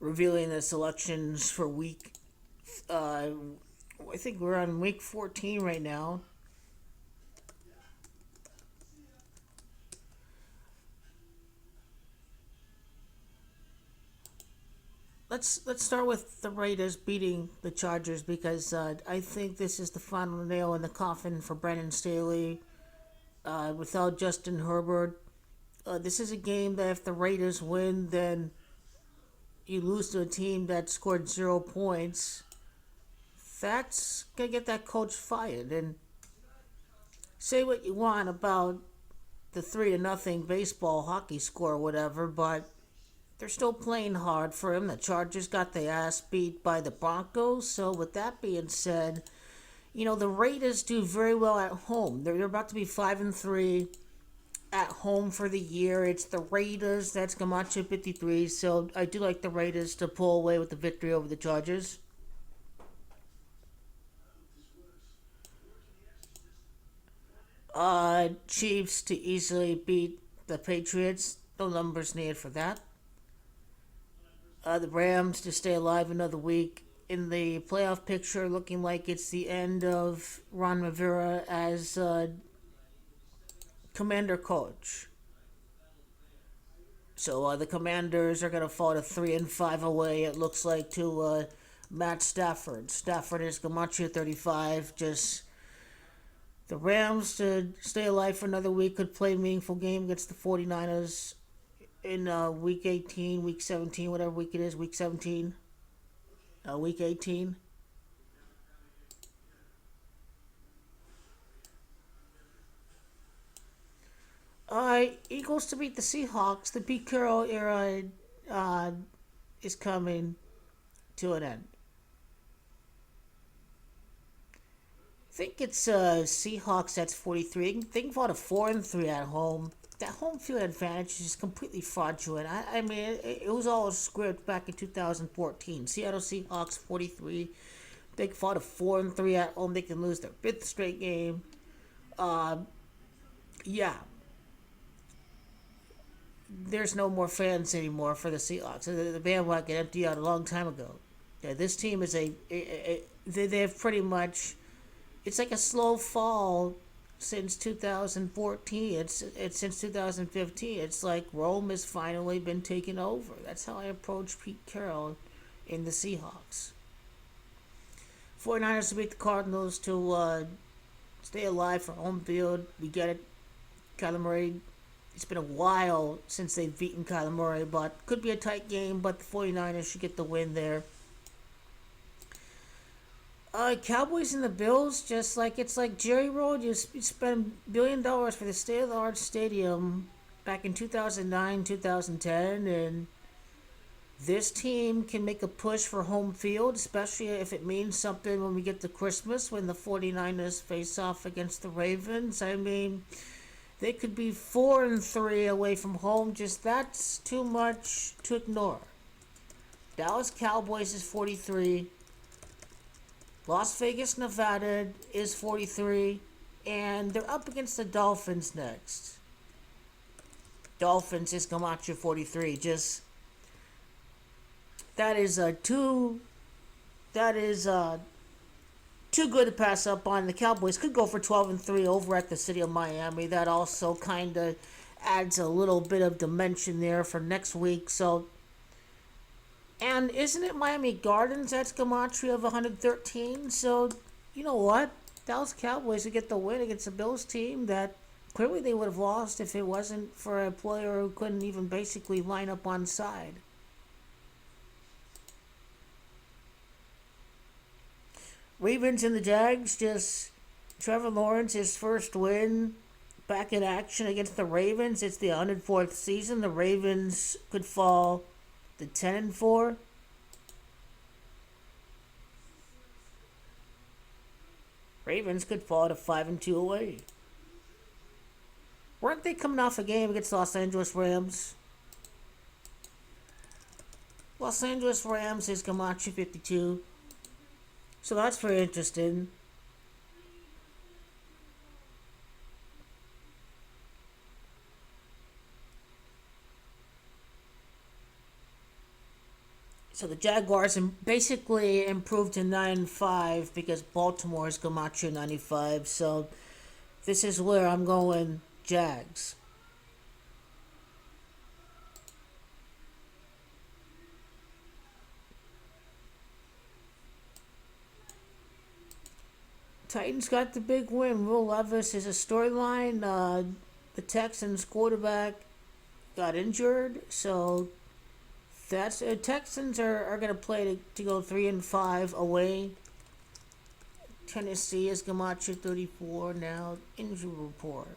revealing the selections for week. I think we're on week 14 right now. Let's start with the Raiders beating the Chargers because I think this is the final nail in the coffin for Brandon Staley. Without Justin Herbert, this is a game that if the Raiders win, then you lose to a team that scored 0 points. That's gonna get that coach fired. And say what you want about the 3-0 baseball hockey score or whatever, but they're still playing hard for him. The Chargers got their ass beat by the Broncos. So with that being said, the Raiders do very well at home. They're about to be 5-3 at home for the year. It's the Raiders. That's Camacho 53. So I do like the Raiders to pull away with the victory over the Chargers. Chiefs to easily beat the Patriots. No numbers needed for that. The Rams to stay alive another week in the playoff picture, looking like it's the end of Ron Rivera as commander coach. So the Commanders are going to fall to 3-5 away. It looks like to Matt Stafford. Stafford is Gamache 35. Just the Rams to stay alive for another week could play a meaningful game against the 49ers in week 18, week 17, whatever week it is, week 17, week 18. Eagles to beat the Seahawks. The Pete Carroll era uh, is coming to an end. I think it's Seahawks that's 43. They can fall to 4-3 at home. That home field advantage is completely fraudulent. I mean, it was all a script back in 2014. Seattle Seahawks 43. They can fall to 4-3 at home. They can lose their fifth straight game. Uh, yeah, there's no more fans anymore for the Seahawks. The bandwagon emptied out a long time ago. Yeah, this team is they've pretty much, it's like a slow fall since 2014. It's since 2015. It's like Rome has finally been taken over. That's how I approach Pete Carroll in the Seahawks. 49ers to beat the Cardinals to stay alive for home field. We get it. Kyler Murray, it's been a while since they've beaten Kyler Murray, but could be a tight game, but the 49ers should get the win there. Cowboys and the Bills, just like it's like Jerry Road. You spend $1 billion for the state of the art stadium back in 2009, 2010, and this team can make a push for home field, especially if it means something when we get to Christmas when the 49ers face off against the Ravens. I mean, they could be 4-3 away from home. Just that's too much to ignore. Dallas Cowboys is 43. Las Vegas, Nevada is 43. And they're up against the Dolphins next. Dolphins is Camacho 43. Just that is that is too good to pass up on. The Cowboys could go for 12-3 over at the city of Miami. That also kind of adds a little bit of dimension there for next week. So, and isn't it Miami Gardens that's Gematria of 113? So, you know what? Dallas Cowboys would get the win against the Bills team that clearly they would have lost if it wasn't for a player who couldn't even basically line up on side. Ravens and the Jags, just Trevor Lawrence, his first win back in action against the Ravens. It's the 104th season. The Ravens could fall to 10-4. Ravens could fall to 5-2 away. Weren't they coming off a game against the Los Angeles Rams? Los Angeles Rams is Camacho 52. So that's very interesting. So the Jaguars basically improved to 9-5 because Baltimore's Gamacho 95. So this is where I'm going Jags. Titans got the big win. Will Levis is a storyline. The Texans quarterback got injured, so that's Texans are going to play to go 3-5 away. Tennessee is Gamacho 34 now. Injury report.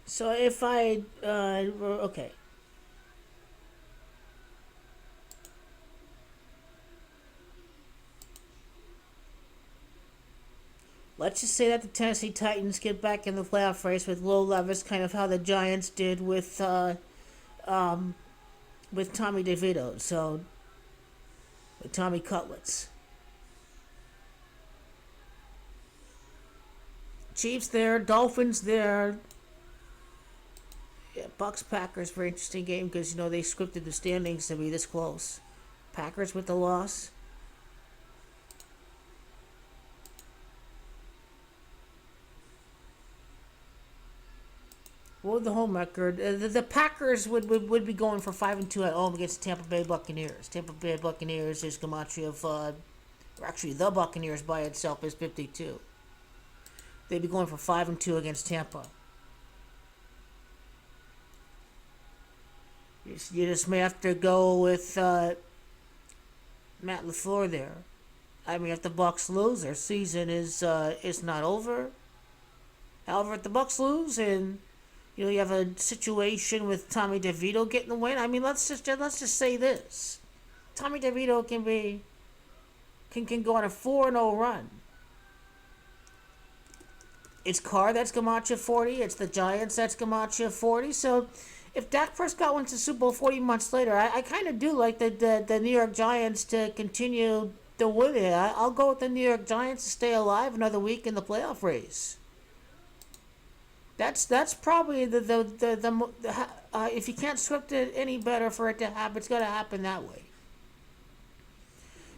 So if I okay, let's just say that the Tennessee Titans get back in the playoff race with Will Levis, kind of how the Giants did with Tommy DeVito. So with Tommy Cutlets. Chiefs there, Dolphins there. Yeah, Bucks Packers, very interesting game because they scripted the standings to be this close. Packers with the loss. What would the home record? The Packers would be going for 5-2 at home against the Tampa Bay Buccaneers. Tampa Bay Buccaneers is Gematria of, or actually the Buccaneers by itself is 52. They'd be going for 5-2 against Tampa. You just may have to go with Matt LaFleur there. I mean, if the Bucks lose, their season is not over. However, if the Bucks lose and you have a situation with Tommy DeVito getting the win, I mean, let's just say this: Tommy DeVito can go on a 4-0 run. It's Carr that's Gamacha 40. It's the Giants that's Gamacha 40. So if Dak Prescott wins the Super Bowl 40 months later, I kind of do like the New York Giants to continue the win it. I'll go with the New York Giants to stay alive another week in the playoff race. That's probably the if you can't script it any better for it to happen, it's gonna happen that way.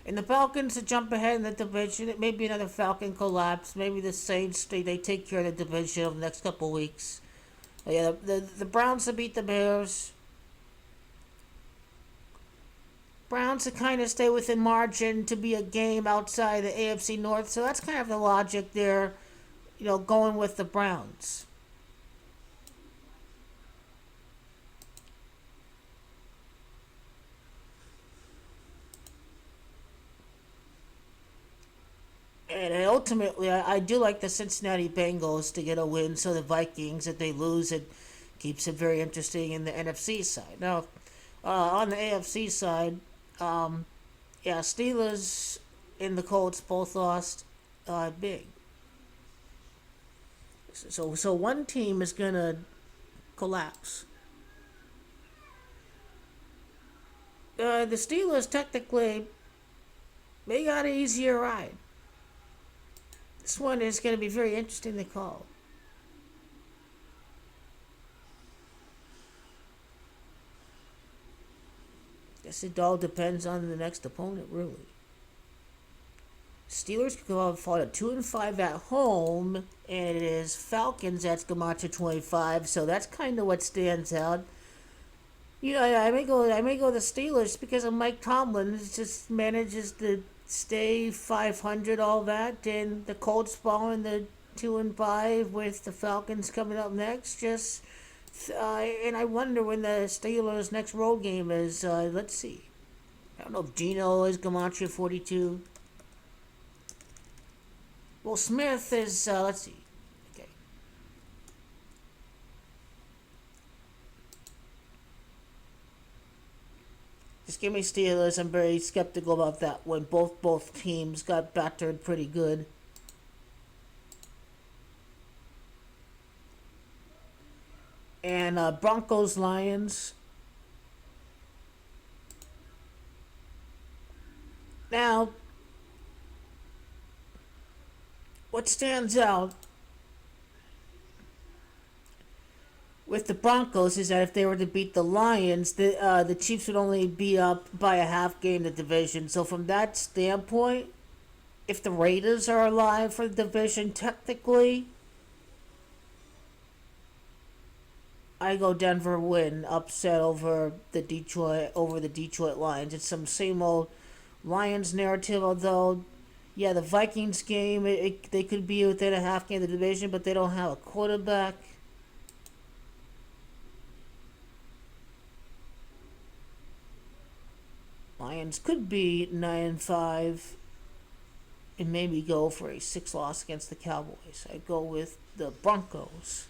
And the Falcons to jump ahead in the division, it may be another Falcon collapse. Maybe the Saints they take care of the division over the next couple of weeks. But yeah, the Browns to beat the Bears. Browns to kind of stay within margin to be a game outside the AFC North. So that's kind of the logic there, going with the Browns. And ultimately, I do like the Cincinnati Bengals to get a win. So the Vikings, if they lose, it keeps it very interesting in the NFC side. Now, on the AFC side, yeah, Steelers and the Colts both lost big. So one team is gonna collapse. The Steelers technically they got an easier ride. This one is going to be very interesting to call. Guess it all depends on the next opponent, really. Steelers could go out fall to 2-5 at home, and it is Falcons that's Gamacha 25. So that's kind of what stands out. I may go the Steelers because of Mike Tomlin. Just manages to stay 500, all that, and the Colts falling the 2-5 with the Falcons coming up next. And I wonder when the Steelers' next road game is. Let's see. I don't know if Gino is Gematria 42. Well, Smith is. Let's see. Okay. Just give me Steelers. I'm very skeptical about that when both teams got battered pretty good. And Broncos Lions. Now, what stands out with the Broncos is that if they were to beat the Lions, the Chiefs would only be up by a half game the division. So from that standpoint, if the Raiders are alive for the division, technically, I go Denver win upset over the Detroit Lions. It's some same old Lions narrative. Although, yeah, the Vikings game they could be within a half game of the division, but they don't have a quarterback. Lions could be 9-5 and maybe go for a 6 loss against the Cowboys. I go with the Broncos.